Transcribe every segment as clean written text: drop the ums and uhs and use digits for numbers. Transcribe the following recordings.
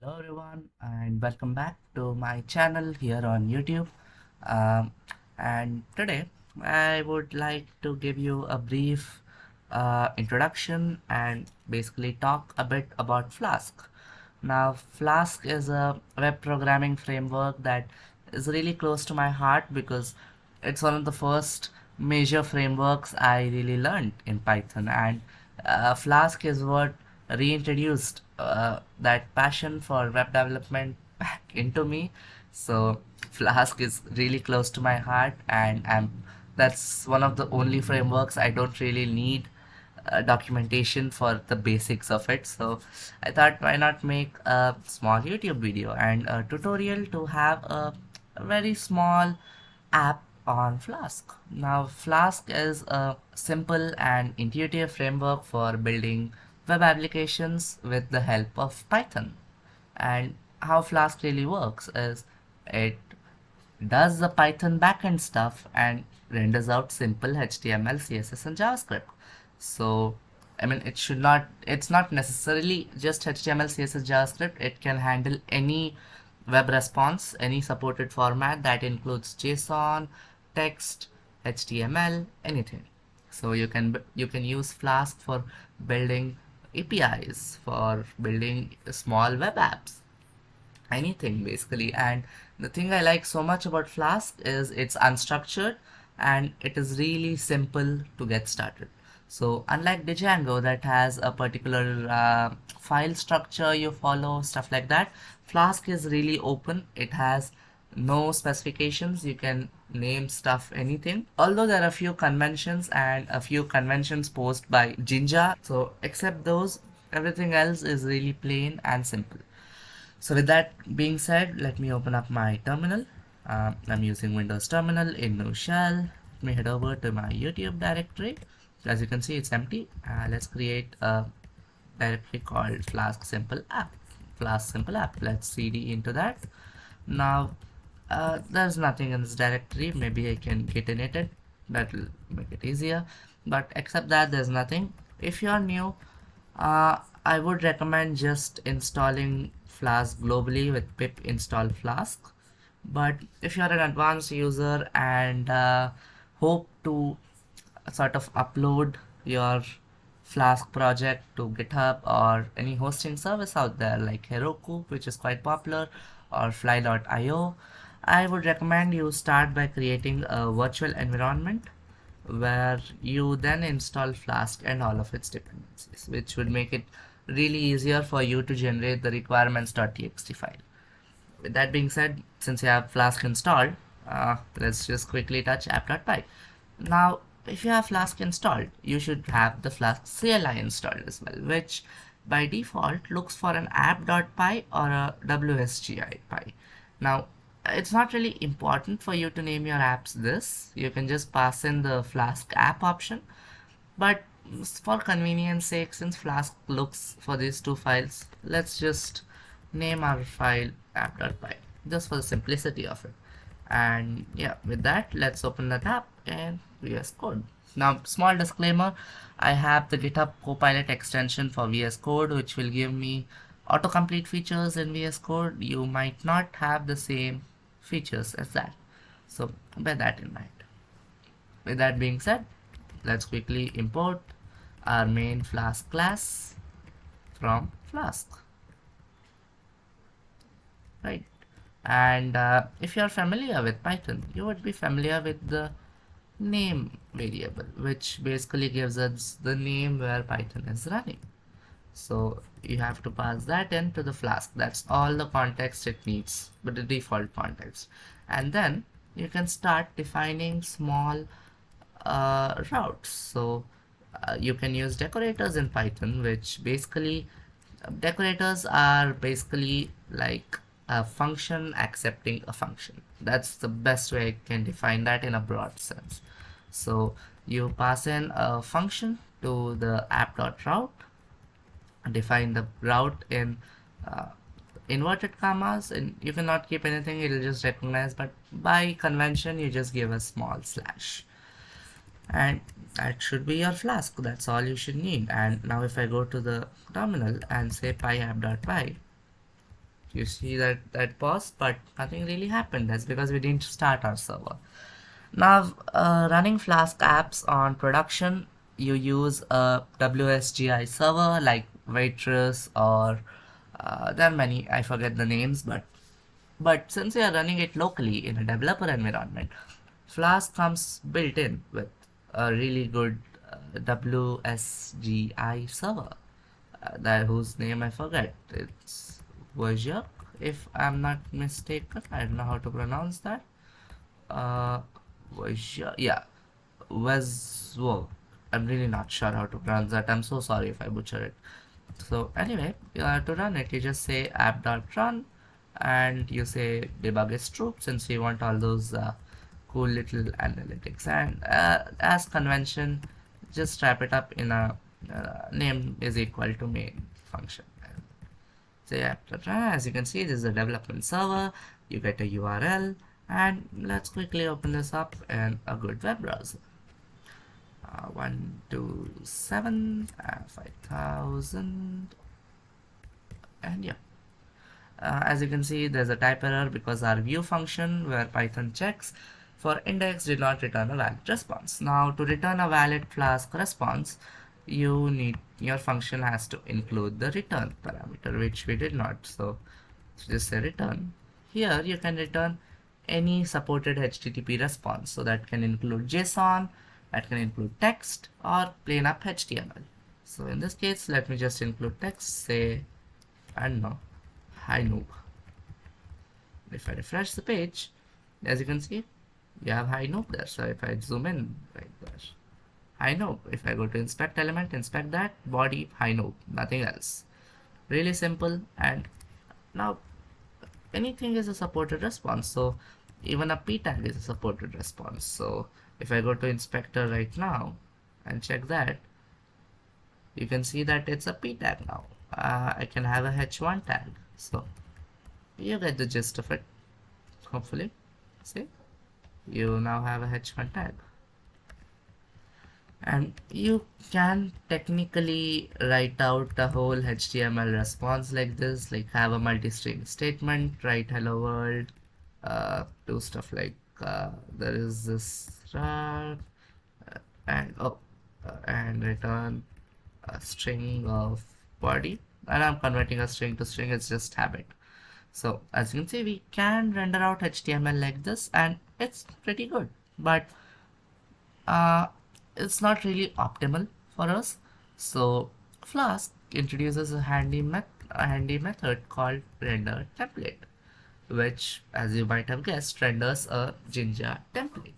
Hello everyone and welcome back to my channel here on YouTube. Um, and today I would like to give you a brief introduction and basically talk a bit about Flask. Now, Flask is a web programming framework that is really close to my heart because it's one of the first major frameworks I really learned in Python, and Flask is what reintroduced that passion for web development back into me. So, Flask is really close to my heart, and that's one of the only frameworks I don't really need documentation for the basics of it. So I thought, why not make a small YouTube video and a tutorial to have a very small app on Flask. Now, Flask is a simple and intuitive framework for building web applications with the help of Python. And how Flask really works is it does the Python backend stuff and renders out simple HTML, CSS, and JavaScript. So, I mean, it's not necessarily just HTML, CSS, JavaScript. It can handle any web response, any supported format that includes JSON, text, HTML, anything. So you can use Flask for building APIs, for building small web apps, anything basically. And the thing I like so much about Flask is it's unstructured and it is really simple to get started. So unlike Django that has a particular file structure you follow, stuff like that, Flask is really open. It has no specifications. You can name stuff anything, although there are a few conventions and a few conventions posed by Jinja. So except those, everything else is really plain and simple. So with that being said, let me open up my terminal. I'm using Windows Terminal in no shell. Let me head over to my YouTube directory. As you can see, it's empty. Let's create a directory called Flask Simple App. Flask Simple App. Let's cd into that. Now, there's nothing in this directory. Maybe I can git init it. That will make it easier. But except that, there's nothing. If you're new, I would recommend just installing Flask globally with pip install Flask. But if you're an advanced user and hope to sort of upload your Flask project to GitHub or any hosting service out there like Heroku, which is quite popular, or fly.io, I would recommend you start by creating a virtual environment where you then install Flask and all of its dependencies, which would make it really easier for you to generate the requirements.txt file. With that being said, since you have Flask installed, let's just quickly touch app.py. Now, if you have Flask installed, you should have the Flask CLI installed as well, which by default looks for an app.py or a WSGI py. Now, it's not really important for you to name your apps this. You can just pass in the Flask app option, but for convenience sake, since Flask looks for these two files, let's just name our file app.py just for the simplicity of it. And yeah, with that, let's open that app and VS Code. Now, small disclaimer, I have the GitHub Copilot extension for VS Code, which will give me autocomplete features in VS Code. You might not have the same features as that, so bear that in mind. With that being said, let's quickly import our main Flask class from Flask, right? And if you're familiar with Python, you would be familiar with the name variable, which basically gives us the name where Python is running. So you have to pass that into the Flask. That's all the context it needs, but the default context. And then you can start defining small routes. So you can use decorators in Python, which basically decorators are basically like a function accepting a function. That's the best way I can define that in a broad sense. So you pass in a function to the app.route, define the route in inverted commas, and you cannot keep anything, it'll just recognize, but by convention you just give a small slash, and that should be your Flask. That's all you should need. And now if I go to the terminal and say py app.py, You see that pause, but nothing really happened. That's because we didn't start our server. Now, running Flask apps on production, you use a WSGI server like Waitress or there are many, I forget the names, but since we are running it locally in a developer environment, Flask comes built in with a really good WSGI server that whose name I forget. It's Wojak, if I'm not mistaken. I don't know how to pronounce that. Uh, yeah, Wezwo. I'm really not sure how to pronounce that. I'm so sorry if I butcher it. So anyway, to run it, you just say app.run and you say debug is true since we want all those cool little analytics. And as convention, just wrap it up in a name is equal to main function. So yeah, as you can see, this is a development server. You get a URL, and let's quickly open this up in a good web browser. 127 5000, and yeah. As you can see, there's a type error because our view function where Python checks for index did not return a valid response. Now to return a valid Flask response, your function has to include the return parameter, which we did not. So just say return. Here you can return any supported HTTP response. So that can include JSON, that can include text, or plain up HTML. So in this case, let me just include text, say, I don't know, hi noob. If I refresh the page, as you can see, you have hi noob there. So if I zoom in right there, hi noob. If I go to inspect element, inspect that, body, hi noob, nothing else. Really simple. And now anything is a supported response. So even a p tag is a supported response. So if I go to inspector right now and check that, you can see that it's a p tag now. I can have a h1 tag. So you get the gist of it, hopefully. See, you now have a h1 tag. And you can technically write out a whole HTML response like this, like have a multi-string statement, write hello world, do stuff like there is this and and return a string of body, and I'm converting a string to string. It's just habit. So as you can see, we can render out HTML like this, and it's pretty good, but uh, it's not really optimal for us. So Flask introduces a handy method called render template, which, as you might have guessed, renders a Jinja template.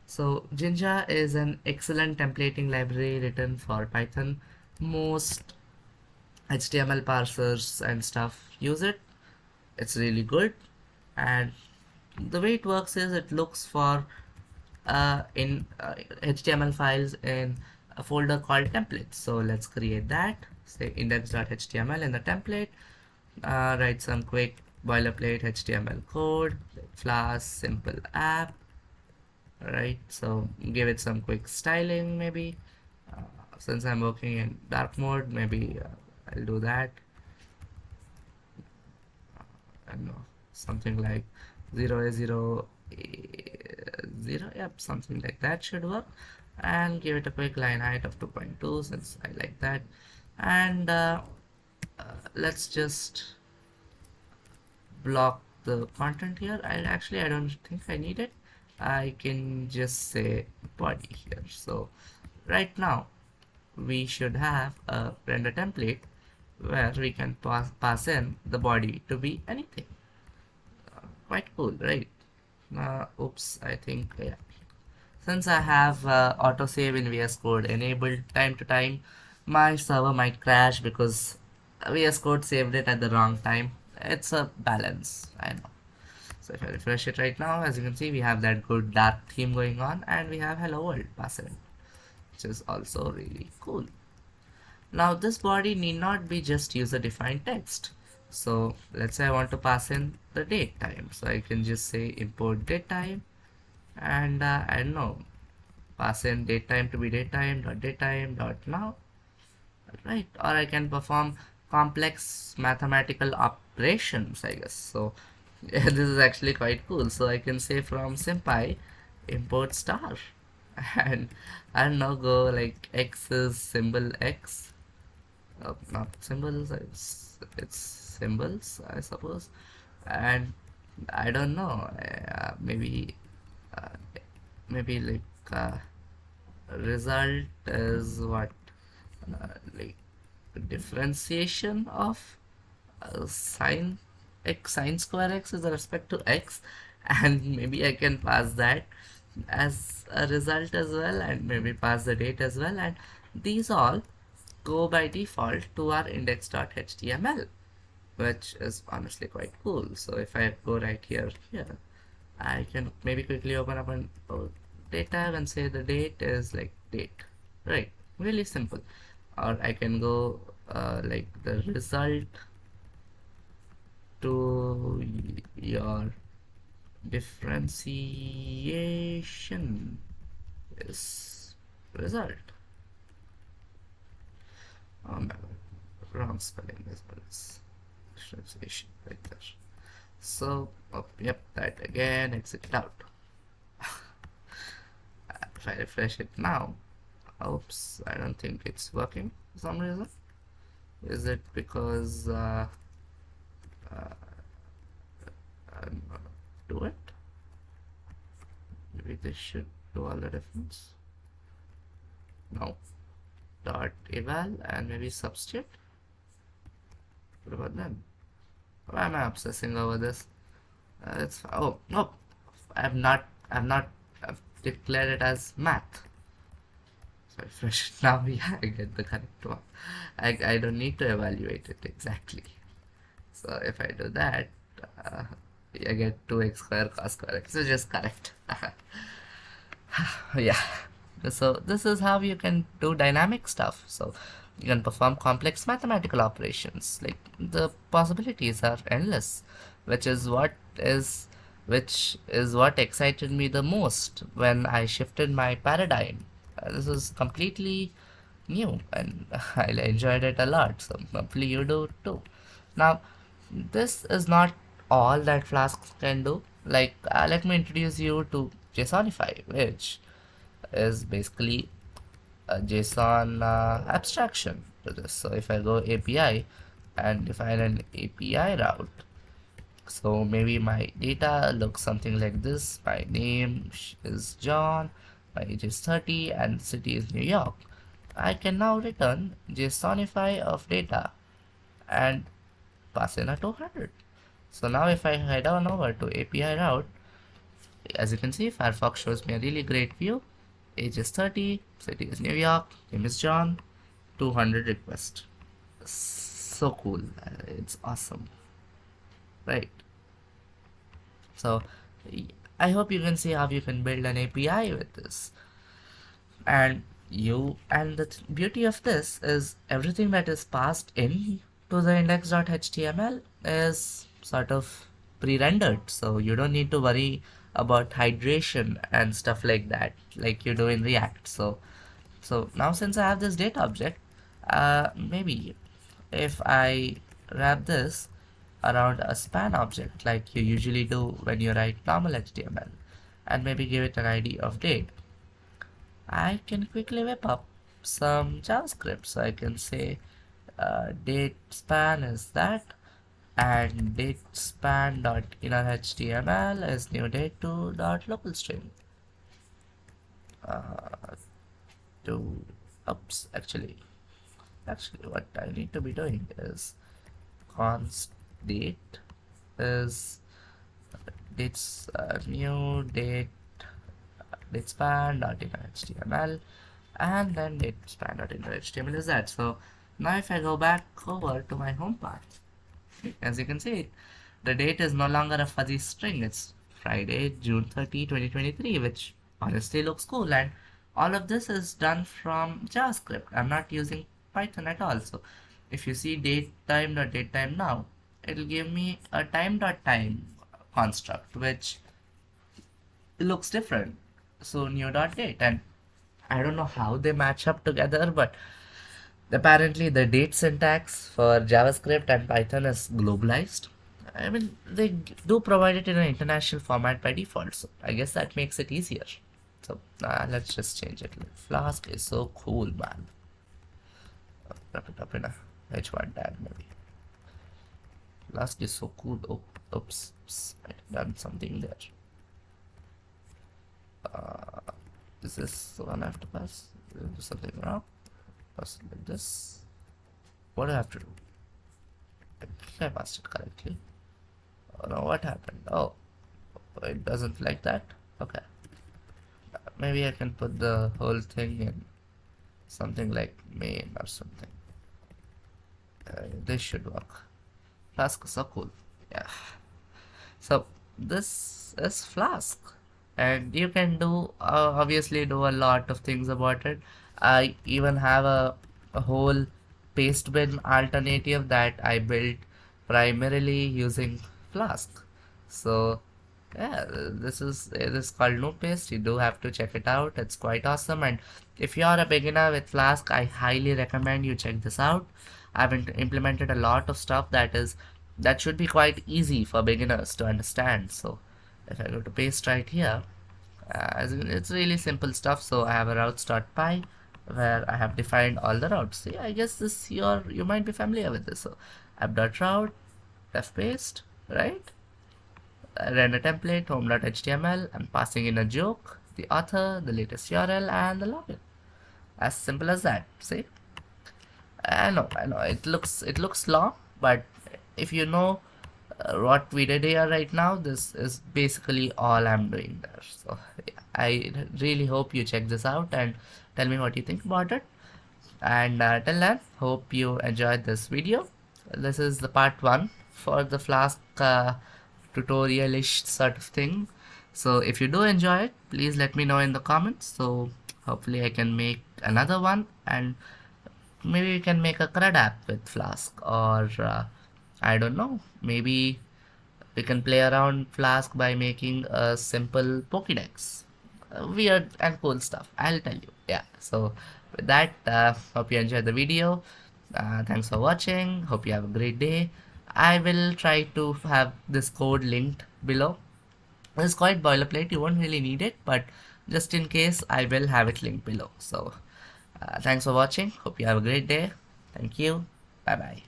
So Jinja is an excellent templating library written for Python. Most HTML parsers and stuff use it. It's really good, and the way it works is it looks for in HTML files in a folder called templates. So let's create that. Say index.html in the template. Write some quick boilerplate HTML code, Flask simple app. Right. So give it some quick styling maybe. Since I'm working in dark mode, maybe I'll do that. I don't know, something like 0a0 0, yep, something like that should work, and give it a quick line height of 2.2 since I like that. And let's just block the content here. I don't think I need it. I can just say body here. So right now we should have a render template where we can pass in the body to be anything. Quite cool, right? Oops, I think, yeah. Since I have autosave in VS Code enabled time to time, my server might crash because VS Code saved it at the wrong time. It's a balance, I know. So if I refresh it right now, as you can see, we have that good dark theme going on, and we have hello world passing, which is also really cool. Now this body need not be just user defined text. So let's say I want to pass in the date time. So I can just say import date time, and I don't know, pass in date time to be date time dot now, right? Or I can perform complex mathematical operations, I guess. So yeah, this is actually quite cool. So I can say from SymPy import star, and I don't know, go like X is symbol X, not symbols, it's symbols, I suppose. And I don't know, uh, maybe like result is what, like differentiation of sine x, sine square x is the respect to x, and maybe I can pass that as a result as well, and maybe pass the date as well, and these all go by default to our index.html, which is honestly quite cool. So if I go right here, I can maybe quickly open up an data and say the date is like date, right? Really simple. Or I can go like the result to your differentiation is result. Oh my god, wrong spelling as well as differentiation right there. So, oh, yep, that again, exit it out. If I refresh it now, oops, I don't think it's working for some reason. Is it because I'm gonna do it? Maybe this should do all the difference. No. Dot eval and maybe substitute. What about them? Why am I obsessing over this? It's oh no, I've declared it as math. So I refresh it now. Yeah, I get the correct one. I don't need to evaluate it exactly. So if I do that, uh, I get 2x square cos square x, which is correct. Yeah. So this is how you can do dynamic stuff. So you can perform complex mathematical operations. Like the possibilities are endless, which is what is which is what excited me the most when I shifted my paradigm. This is completely new and I enjoyed it a lot. So hopefully you do too. Now, this is not all that Flask can do. Like, let me introduce you to JSONify, which is basically a JSON abstraction to this. So if I go API and define an API route, so maybe my data looks something like this. My name is John, my age is 30, and city is New York. I can now return JSONify of data and pass in a 200. So now if I head on over to API route, as you can see, Firefox shows me a really great view. Age is 30, city is New York, name is John, 200 request. So cool. It's awesome. Right. So I hope you can see how you can build an API with this. And the beauty of this is everything that is passed in to the index.html is sort of pre-rendered, so you don't need to worry about hydration and stuff like that like you do in React. So now since I have this data object, maybe if I wrap this around a span object like you usually do when you write normal HTML, and maybe give it an ID of date, I can quickly whip up some JavaScript. So I can say date span is that, and date span dot inner HTML is new date to dot local string. To oops, actually what I need to be doing is const date is dates new date date span dot inner HTML, and then date span dot inner HTML is that. So now if I go back over to my home part, as you can see, the date is no longer a fuzzy string. It's Friday, June 30, 2023, which honestly looks cool. And all of this is done from JavaScript. I'm not using Python at all. So if you see date time dot date time now, it'll give me a time dot time construct, which looks different. So new dot date, and I don't know how they match up together, but Apparently, the date syntax for JavaScript and Python is globalized. I mean, they do provide it in an international format by default, so I guess that makes it easier. So let's just change it. Flask is so cool, man. Wrap it up in a H1 tag, maybe. Flask is so cool. Oh, oops, I've done something there. Is this the one I have to pass? Do something wrong? Pass it like this. What do I have to do? I think I passed it correctly. Oh no, what happened? Oh, it doesn't like that. Okay. Maybe I can put the whole thing in something like main or something. This should work. Flask is so cool. Yeah. So this is Flask, and you can do obviously do a lot of things about it. I even have a whole paste bin alternative that I built primarily using Flask. So yeah, this is called no paste. You do have to check it out. It's quite awesome. And if you are a beginner with Flask, I highly recommend you check this out. I've implemented a lot of stuff that should be quite easy for beginners to understand. So if I go to paste right here, it's really simple stuff. So I have a routes.py where I have defined all the routes. See, I guess this you might be familiar with this. So app.route, def paste, right? Render template, home.html. I'm passing in a joke, the author, the latest URL, and the login. As simple as that. See? I know. It looks long, but if you know what we did here right now, this is basically all I'm doing there. So yeah, I really hope you check this out and tell me what you think about it. And till then, hope you enjoyed this video. This is the part one for the Flask tutorial-ish sort of thing. So if you do enjoy it, please let me know in the comments. So hopefully I can make another one, and maybe we can make a CRUD app with Flask, or I don't know, maybe we can play around Flask by making a simple Pokédex. Weird and cool stuff, I'll tell you. Yeah, so with that, hope you enjoyed the video. Thanks for watching. Hope you have a great day. I will try to have this code linked below. It's quite boilerplate, you won't really need it, but just in case, I will have it linked below. So thanks for watching. Hope you have a great day. Thank you. Bye bye.